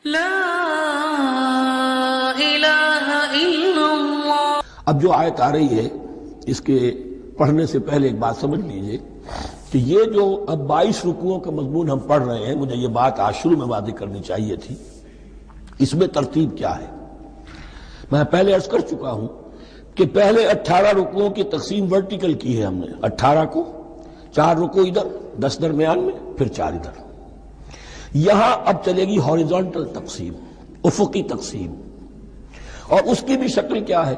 لا الہ الا اللہ۔ اب جو آیت آ رہی ہے اس کے پڑھنے سے پہلے ایک بات سمجھ لیجئے کہ یہ جو اب 22 رکوعوں کا مضمون ہم پڑھ رہے ہیں، مجھے یہ بات آج شروع میں واضح کرنی چاہیے تھی، اس میں ترتیب کیا ہے۔ میں پہلے عرض کر چکا ہوں کہ پہلے 18 رکوعوں کی تقسیم ورٹیکل کی ہے ہم نے، 18 کو 4 رکوع ادھر، 10 درمیان میں، پھر 4 ادھر۔ یہاں اب چلے گی ہاریزونٹل تقسیم، افقی تقسیم، اور اس کی بھی شکل کیا ہے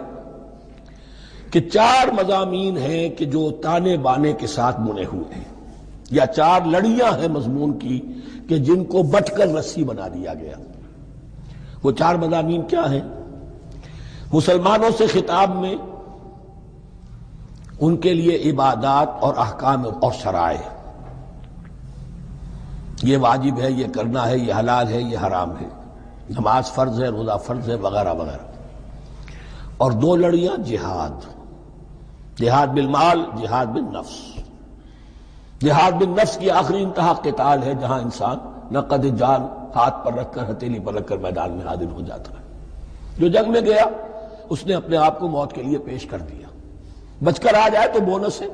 کہ 4 مضامین ہیں کہ جو تانے بانے کے ساتھ بنے ہوئے ہیں، یا 4 لڑیاں ہیں مضمون کی کہ جن کو بٹ کر رسی بنا دیا گیا۔ وہ 4 مضامین کیا ہیں؟ مسلمانوں سے خطاب میں ان کے لیے عبادات اور احکام اور شرائع، یہ واجب ہے، یہ کرنا ہے، یہ حلال ہے، یہ حرام ہے، نماز فرض ہے، روزہ فرض ہے، وغیرہ وغیرہ۔ اور 2 لڑیاں جہاد، جہاد بالمال، جہاد بالنفس۔ جہاد بالنفس کی آخری انتہا قتال ہے، جہاں انسان نقد جان ہاتھ پر رکھ کر، ہتھیلی پر رکھ کر میدان میں حاضر ہو جاتا ہے۔ جو جنگ میں گیا اس نے اپنے آپ کو موت کے لیے پیش کر دیا، بچ کر آ جائے تو بونس ہے۔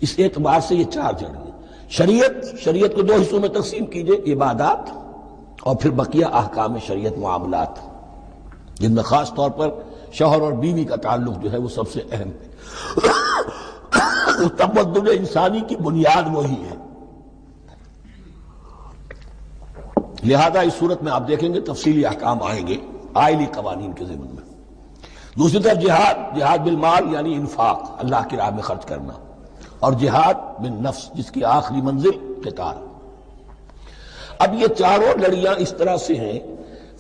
اس اعتبار سے یہ 4 جڑیں۔ شریعت کو 2 حصوں میں تقسیم کیجئے، عبادات اور پھر بقیہ احکام شریعت، معاملات، جن میں خاص طور پر شوہر اور بیوی کا تعلق جو ہے وہ سب سے اہم ہے۔ تمدن انسانی کی بنیاد وہی ہے، لہذا اس صورت میں آپ دیکھیں گے تفصیلی احکام آئیں گے آئلی قوانین کے ضمن میں۔ دوسری طرف جہاد بالمال یعنی انفاق، اللہ کی راہ میں خرچ کرنا، اور جہاد بالنفس جس کی آخری منزل قتال۔ اب یہ 4 لڑیاں اس طرح سے ہیں،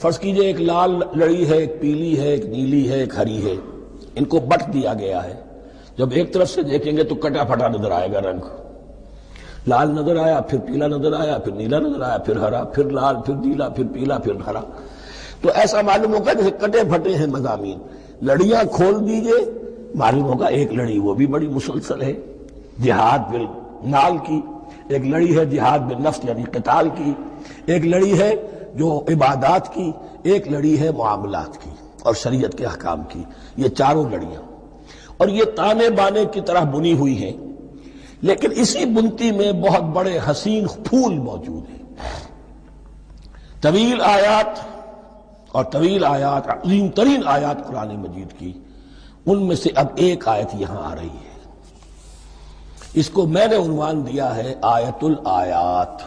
فرض کیجئے ایک لال لڑی ہے، ایک پیلی ہے، ایک نیلی ہے، ایک ہری ہے، ان کو بٹ دیا گیا ہے۔ جب ایک طرف سے دیکھیں گے تو کٹا پھٹا نظر آئے گا، رنگ لال نظر آیا، پھر پیلا نظر آیا، پھر نیلا نظر آیا، پھر ہرا، پھر لال، پھر نیلا، پھر پیلا، پھر ہرا۔ تو ایسا معلوم ہوگا جیسے کٹے پھٹے ہیں مضامین۔ لڑیاں کھول دیجئے، معلوم ہوگا ایک لڑی وہ بھی بڑی مسلسل ہے، جہاد بالمال کی، ایک لڑی ہے جہاد بالنفس یعنی قتال کی، ایک لڑی ہے جو عبادات کی، ایک لڑی ہے معاملات کی اور شریعت کے احکام کی۔ یہ 4 لڑیاں، اور یہ تانے بانے کی طرح بنی ہوئی ہیں، لیکن اسی بنتی میں بہت بڑے حسین پھول موجود ہیں۔ طویل آیات اور طویل آیات، عظیم ترین آیات قرآن مجید کی، ان میں سے اب ایک آیت یہاں آ رہی ہے۔ اس کو میں نے عنوان دیا ہے آیت الآیات۔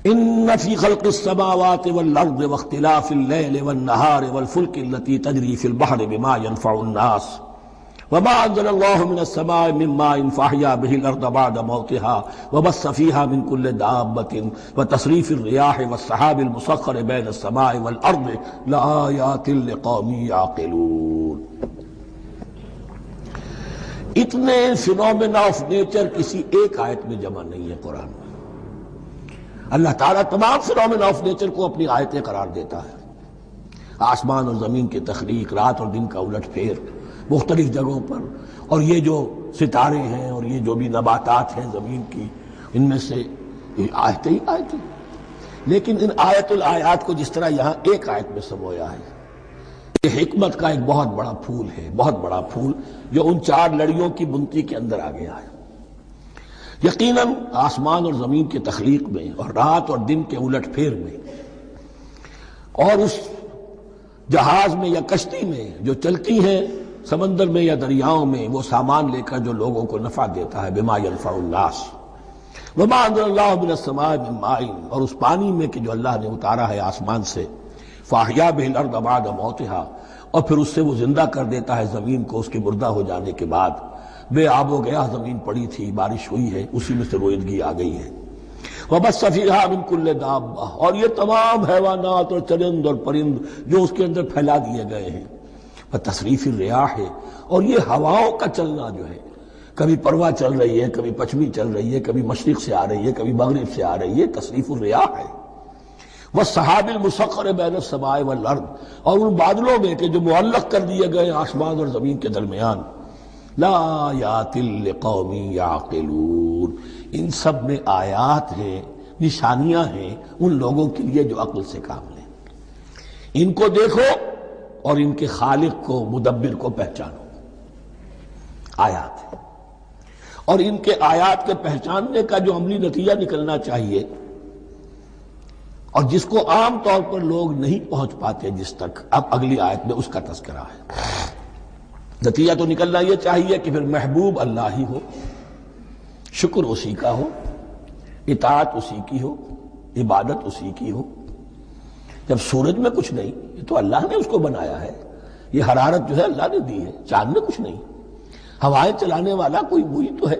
ان فی خلق السماوات والارض واختلاف اللیل والنہار والفلک التي تجری فی البحر بما ينفع الناس وما انزل اللہ من السماء من ماء فاحیا به الارض بعد موتها وبث فيها من كل دابة وتصریف الرياح والسحاب المسخر بين السماء والارض لآیات لقوم یعقلون۔ اتنے فینومینا آف نیچر کسی ایک آیت میں جمع نہیں ہے قرآن میں۔ اللہ تعالیٰ تمام فینومینا آف نیچر کو اپنی آیتیں قرار دیتا ہے، آسمان اور زمین کی تخلیق، رات اور دن کا الٹ پھیر مختلف جگہوں پر، اور یہ جو ستارے ہیں اور یہ جو بھی نباتات ہیں زمین کی، ان میں سے آیتیں ہی آیتیں۔ لیکن ان آیت الآیات کو جس طرح یہاں ایک آیت میں سمویا ہے، یہ حکمت کا ایک بہت بڑا پھول ہے، بہت بڑا پھول جو ان 4 لڑیوں کی بنتی کے اندر آ گیا ہے۔ یقیناً آسمان اور زمین کی تخلیق میں اور رات اور دن کے الٹ پھیر میں، اور اس جہاز میں یا کشتی میں جو چلتی ہیں سمندر میں یا دریاؤں میں، وہ سامان لے کر جو لوگوں کو نفع دیتا ہے، بما ينفع الناس وما انزل اللہ من السماء من ماء، اور اس پانی میں کہ جو اللہ نے اتارا ہے آسمان سے، فاحیا به الارض بعد موتها، اور پھر اس سے وہ زندہ کر دیتا ہے زمین کو اس کے مردہ ہو جانے کے بعد۔ بے آب و گیا زمین پڑی تھی، بارش ہوئی ہے، اسی میں سے روئیدگی آ گئی ہے۔ وبث فیہا من کل دابہ، اور یہ تمام حیوانات اور چرند اور پرند جو اس کے اندر پھیلا دیے گئے ہیں۔ تصریف الریاح، اور یہ ہواؤں کا چلنا جو ہے، کبھی پروا چل رہی ہے، کبھی پچھمی چل رہی ہے، کبھی مشرق سے آ رہی ہے، کبھی مغرب سے آ رہی ہے، تصریف الریاح ہے۔ والسحاب المسخر بین السماء والارض، اور ان بادلوں میں کہ جو معلق کر دیے گئے آسمان اور زمین کے درمیان۔ لآیات لقوم یعقلون، ان سب میں آیات ہیں نشانیاں ہیں ان لوگوں کے لیے جو عقل سے کام لیں. ان کو دیکھو اور ان کے خالق کو، مدبر کو پہچانو. آیات ہے، اور ان کے آیات کے پہچاننے کا جو عملی نتیجہ نکلنا چاہیے اور جس کو عام طور پر لوگ نہیں پہنچ پاتے جس تک، اب اگلی آیت میں اس کا تذکرہ ہے. نتیجہ تو نکلنا یہ چاہیے کہ پھر محبوب اللہ ہی ہو، شکر اسی کا ہو، اطاعت اسی کی ہو، عبادت اسی کی ہو. جب سورج میں کچھ نہیں، یہ تو اللہ نے اس کو بنایا ہے، یہ حرارت جو ہے اللہ نے دی ہے، چاند میں کچھ نہیں، ہوائیں چلانے والا کوئی وہی تو ہے.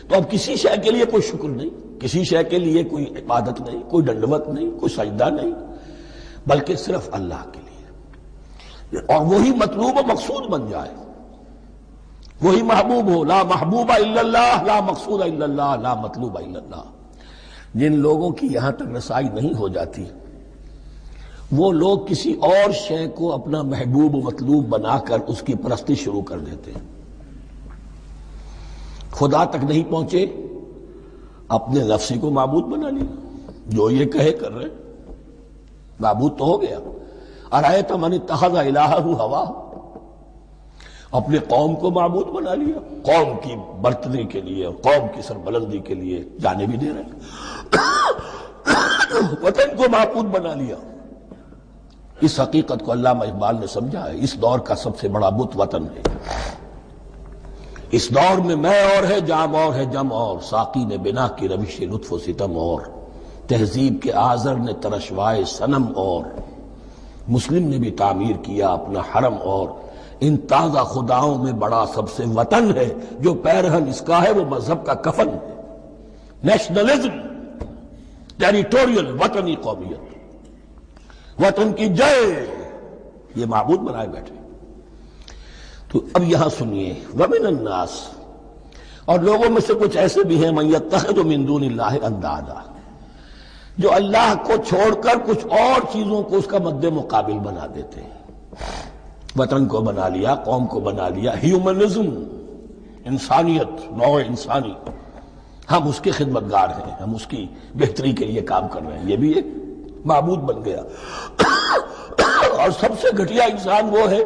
تو اب کسی شے کے لیے کوئی شکر نہیں، کسی شے کے لیے کوئی عبادت نہیں، کوئی ڈنڈوت نہیں، کوئی سجدہ نہیں، بلکہ صرف اللہ کے لیے. اور وہی مطلوب و مقصود بن جائے، وہی محبوب ہو. لا محبوب الا اللہ، لا مقصود الا اللہ، لا مطلوب الا اللہ. جن لوگوں کی یہاں تک رسائی نہیں ہو جاتی، وہ لوگ کسی اور شے کو اپنا محبوب و مطلوب بنا کر اس کی پرستی شروع کر دیتے ہیں. خدا تک نہیں پہنچے، اپنے نفسی کو معبود بنا لیا. جو یہ کہے کر رہے، معبود تو ہو گیا. ارأیت من اتخذ الہہ ہواہ، اپنے قوم کو معبود بنا لیا، قوم کی برتری کے لیے، قوم کی سربلندی کے لیے جانے بھی دے رہے، وطن کو معبود بنا لیا. اس حقیقت کو علامہ اقبال نے سمجھا ہے. اس دور کا سب سے بڑا بت وطن ہے. اس دور میں میں اور ہے، جام اور ہے، جم اور، ساقی نے بنا کی روش لطف و ستم اور، تہذیب کے آزر نے ترشوائے صنم اور، مسلم نے بھی تعمیر کیا اپنا حرم اور، ان تازہ خداؤں میں بڑا سب سے وطن ہے، جو پیرہن اس کا ہے وہ مذہب کا کفن ہے. نیشنلزم، ٹیریٹوریل، وطنی قومیت، وطن کی جے، یہ معبود بنائے بیٹھے. تو اب یہاں سنیے، وَمِنَ النَّاسِ، اور لوگوں میں سے کچھ ایسے بھی ہیں مَن يَتَّخِذُ مِن دُونِ اللَّهِ أَندَادًا، جو اللہ کو چھوڑ کر کچھ اور چیزوں کو اس کا مد مقابل بنا دیتے ہیں. وطن کو بنا لیا، قوم کو بنا لیا، ہیومنزم، انسانیت، نوع انسانی، ہم اس کے خدمتگار ہیں، ہم اس کی بہتری کے لیے کام کر رہے ہیں، یہ بھی ایک معبود بن گیا. اور سب سے گھٹیا انسان وہ ہے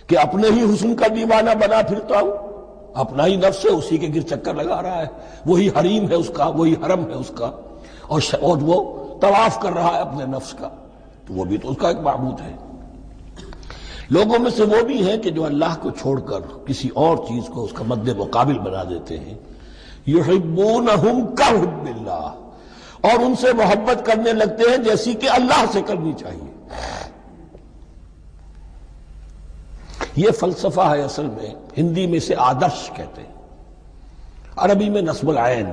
کہ اپنے ہی حسن کا دیوانہ بنا پھرتا ہوں، اپنا ہی نفس ہے، اسی کے گر چکر لگا رہا ہے، وہی حریم ہے اس کا، وہی حرم ہے اس کا، اور وہ طواف کر رہا ہے اپنے نفس کا، تو وہ بھی تو اس کا ایک معبود ہے. لوگوں میں سے وہ بھی ہیں کہ جو اللہ کو چھوڑ کر کسی اور چیز کو اس کا مد مقابل بنا دیتے ہیں. یحبونہم کحب اللہ، اور ان سے محبت کرنے لگتے ہیں جیسی کہ اللہ سے کرنی چاہیے. یہ فلسفہ ہے اصل میں، ہندی میں سے آدرش کہتے ہیں، عربی میں نصب العین،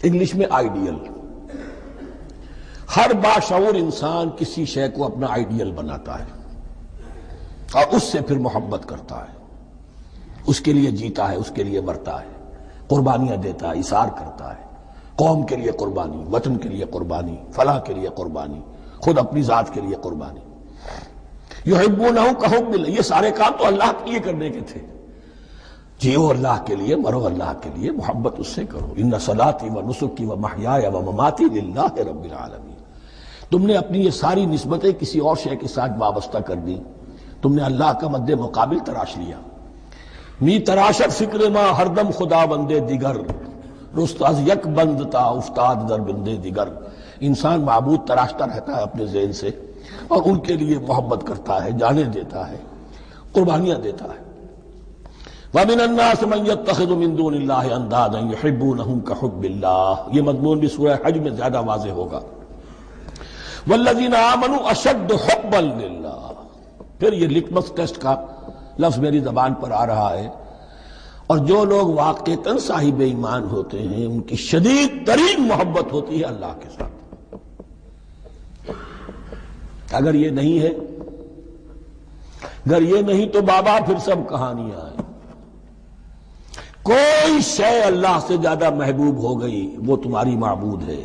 انگلش میں آئیڈیل. ہر باشعور انسان کسی شے کو اپنا آئیڈیل بناتا ہے اور اس سے پھر محبت کرتا ہے، اس کے لیے جیتا ہے، اس کے لیے مرتا ہے، قربانیاں دیتا ہے، اثار کرتا ہے. قوم کے لیے قربانی، وطن کے لیے قربانی، فلاح کے لیے قربانی، خود اپنی ذات کے لیے قربانی. یحبونہ کحب اللہ، یہ سارے کام تو اللہ کے لیے کرنے کے تھے. جیو اللہ کے لیے، مرو اللہ کے لیے، محبت اس سے کرو. ان صلاتی و نسکی و محیای و مماتی للہ رب العالمین. تم نے اپنی یہ ساری نسبتیں کسی اور شے کے ساتھ وابستہ کر دی، تم نے اللہ کا مد مقابل تراش لیا. می تراشت فکر ما ہر دم خدا بندے دیگر، رست از یک بند تا افتاد در بندے دیگر. انسان معبود تراشتا رہتا ہے اپنے ذہن سے، اور ان کے لیے محبت کرتا ہے، جانے دیتا ہے، قربانیاں دیتا ہے. وَمِنَ النَّاسِ مَن يَتَّخِذُ مِن دُونِ اللَّهِ أَندَادًا يُحِبُّونَهُمْ كَحُبِّ اللَّهِ. یہ مضمون بھی سورہ حج میں زیادہ واضح ہوگا. وَالَّذِينَ آمَنُوا أَشَدُّ حُبًّا لِلَّهِ. پھر یہ لٹمس ٹیسٹ کا لفظ میری زبان پر آ رہا ہے. اور جو لوگ واقعتاً صاحب ایمان ہوتے ہیں ان کی شدید ترین محبت ہوتی ہے اللہ کے ساتھ. اگر یہ نہیں ہے، اگر یہ نہیں تو بابا پھر سب کہانیاں ہیں. کوئی شے اللہ سے زیادہ محبوب ہو گئی وہ تمہاری معبود ہے.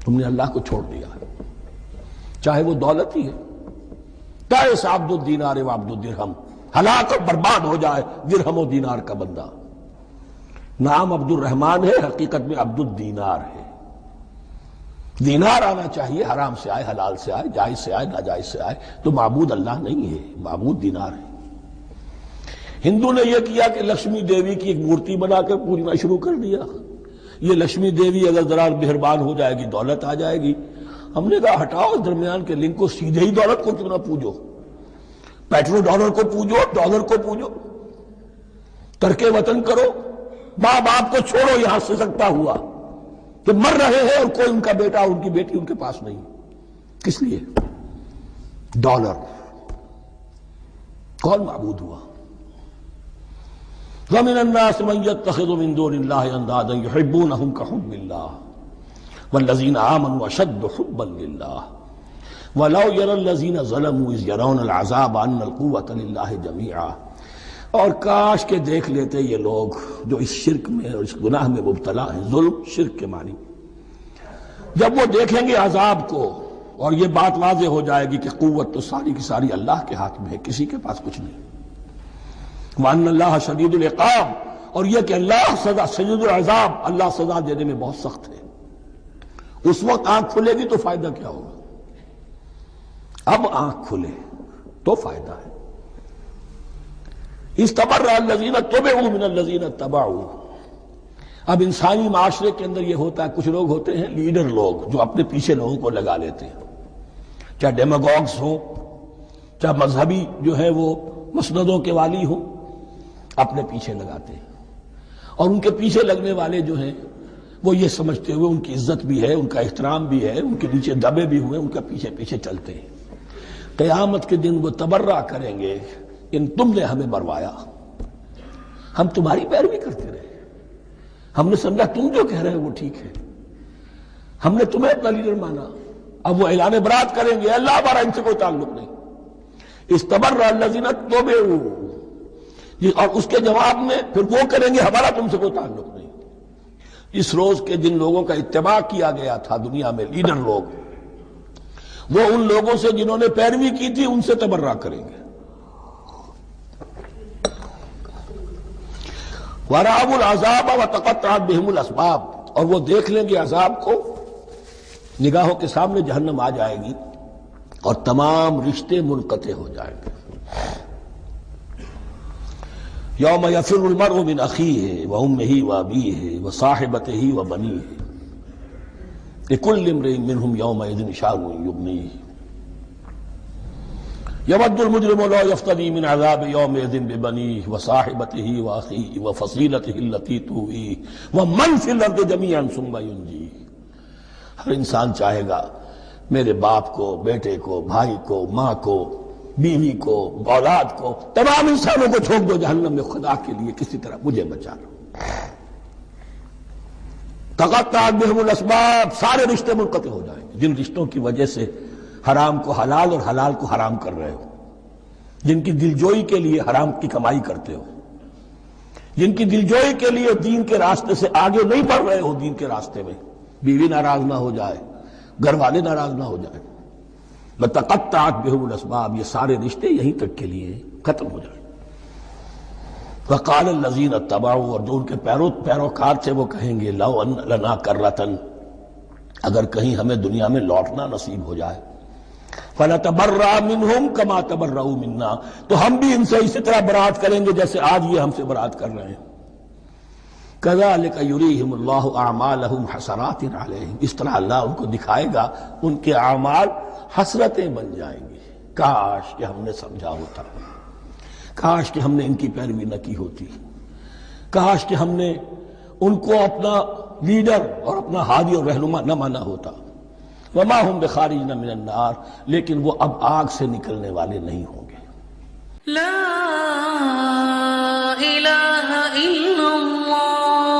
تم نے اللہ کو چھوڑ دیا، چاہے وہ دولت ہی ہے. تعس عبد الدینار و عبد الدرہم، ہلاک اور برباد ہو جائے درہم و دینار کا بندہ. نام عبد الرحمن ہے، حقیقت میں عبد الدینار ہے۔ دینار آنا چاہیے، حرام سے آئے، حلال سے آئے، جائز سے آئے، ناجائز سے آئے، تو معبود اللہ نہیں ہے، معبود دینار ہے۔ ہندو نے یہ کیا کہ لکشمی دیوی کی ایک مورتی بنا کر پوجنا شروع کر دیا، یہ لکشمی دیوی اگر ذرا مہربان ہو جائے گی دولت آ جائے گی۔ ہم نے کہا ہٹاؤ اس درمیان کے لنک کو، سیدھے ہی دولت کو کیوں نہ پوجو، پیٹرو ڈالر کو پوجو، ڈالر کو پوجو، ترک وطن کرو، ماں باپ کو چھوڑو یہاں سے سکتا ہوا کہ مر رہے ہیں اور کوئی ان کا بیٹا ان کی بیٹی ان کے پاس نہیں، کس لیے؟ ڈالر۔ کون معبود ہوا؟ وَمِنَ النَّاسِ مَن يَتَّخِذُ مِن دُونِ اللَّهِ أَندَادًا يُحِبُّونَهُمْ كَحُبِّ اللَّهِ وَالَّذِينَ آمَنُوا أَشَدُّ حُبًّا لِلَّهِ وَلَوْ يَرَى الَّذِينَ ظَلَمُوا إِذْ يَرَوْنَ الْعَذَابَ أَنَّ الْقُوَّةَ لِلَّهِ جَمِيعًا۔ اور کاش کہ دیکھ لیتے یہ لوگ جو اس شرک میں اور اس گناہ میں مبتلا ہیں، ظلم شرک کے معنی، جب وہ دیکھیں گے عذاب کو اور یہ بات واضح ہو جائے گی کہ قوت تو ساری کی ساری اللہ کے ہاتھ میں ہے، کسی کے پاس کچھ نہیں۔ وَأَنَّ اللَّهَ شَدِيدُ الْعِقَابِ، اور یہ کہ اللہ سزا شدید العذاب، اللہ سزا دینے میں بہت سخت ہے۔ اس وقت آنکھ کھلے گی تو فائدہ کیا ہوگا؟ اب آنکھ کھلے تو فائدہ ہے۔ اِسْتَبَرَّأَ الَّذِينَ اتُّبِعُوا مِنَ الَّذِينَ اتَّبَعُوا۔ اب انسانی معاشرے کے اندر یہ ہوتا ہے، کچھ لوگ ہوتے ہیں لیڈر لوگ جو اپنے پیچھے لوگوں کو لگا لیتے ہیں، چاہے ڈیماگوگز ہوں، چاہے مذہبی جو ہے وہ مسندوں کے والی ہوں، اپنے پیچھے لگاتے ہیں، اور ان کے پیچھے لگنے والے جو ہیں وہ یہ سمجھتے ہوئے ان کی عزت بھی ہے، ان کا احترام بھی ہے، ان کے نیچے دبے بھی ہوئے، ان کا پیچھے پیچھے چلتے ہیں۔ قیامت کے دن وہ تبرہ کریں گے، ان تم نے ہمیں مروایا، ہم تمہاری پیروی کرتے رہے، ہم نے سمجھا تم جو کہہ رہے ہو وہ ٹھیک ہے، ہم نے تمہیں اپنا لیڈر مانا۔ اب وہ اعلان برات کریں گے، اللہ ہمارا ان سے کوئی تعلق نہیں۔ استبرأ الذین اتبعوا، اور اس کے جواب میں پھر وہ کریں گے ہمارا تم سے کوئی تعلق نہیں۔ اس روز کے جن لوگوں کا اتباع کیا گیا تھا دنیا میں، لیڈر لوگ، وہ ان لوگوں سے جنہوں نے پیروی کی تھی ان سے تبرہ کریں گے۔ وَرَأَوُا الْعَذَابَ وَتَقَطَّعَتْ بِهِمُ الْأَسْبَابُ، اور وہ دیکھ لیں گے عذاب کو، نگاہوں کے سامنے جہنم آ جائے گی اور تمام رشتے منقطع ہو جائیں گے۔ یوم یفر المرء من اخیہ وامہ وابیہ وصاحبتہ وبنیہ لکل امرئ منہم یومئذ شأن یغنیہ یود المجرم لو یفتدی من عذاب یومئذ ببنیہ وصاحبتہ واخیہ وفصیلتہ التی تؤویہ ومن فی الارض جمیعا ثم ینجیہ۔ ہر انسان چاہے گا میرے باپ کو، بیٹے کو، بھائی کو، ماں کو، بیوی کو، اولاد کو، تمام انسانوں کو چھوڑ دو جہنم میں، خدا کے لیے کسی طرح مجھے بچا لو۔ تقطعت بہم الاسباب، سارے رشتے منقطع ہو جائیں گے، جن رشتوں کی وجہ سے حرام کو حلال اور حلال کو حرام کر رہے ہو، جن کی دلجوئی کے لیے حرام کی کمائی کرتے ہو، جن کی دلجوئی کے لیے دین کے راستے سے آگے نہیں بڑھ رہے ہو، دین کے راستے میں بیوی ناراض نہ ہو جائے، گھر والے ناراض نہ ہو جائیں، وَتَقَطَّعَتْ بِهُمُ الْأَسْبَابُ، یہ سارے رشتے یہیں تک کے لیے ختم ہو جائیں۔ وَقَالَ الَّذِينَ اتَّبَعُوا، اور جو ان کے پیروکار تھے وہ کہیں گے لَوْ أَنَّ لَنَا كَرَّةً، اگر کہیں ہمیں دنیا میں لوٹنا نصیب ہو جائے، فَنَتَبَرَّأَ مِنْهُمْ كَمَا تَبَرَّؤُوا مِنَّا، تو ہم بھی ان سے اسی طرح برات کریں گے جیسے آج یہ ہم سے برات کر رہے ہیں۔ كَذَلِكَ يُرِيهِمُ اللَّهُ أَعْمَالَهُمْ حَسَرَاتٍ عَلَيْهِمْ، اس طرح اللہ ان کو دکھائے گا ان کے اعمال حسرتیں بن جائیں گی، کاش کہ ہم نے سمجھا ہوتا، کاش کہ ہم نے ان کی پیروی نہ کی ہوتی، کاش کہ ہم نے ان کو اپنا لیڈر اور اپنا ہادی اور رہنما نہ مانا ہوتا۔ وما هم بخارجین من النار، لیکن وہ اب آگ سے نکلنے والے نہیں ہوں گے۔ لا الہ الا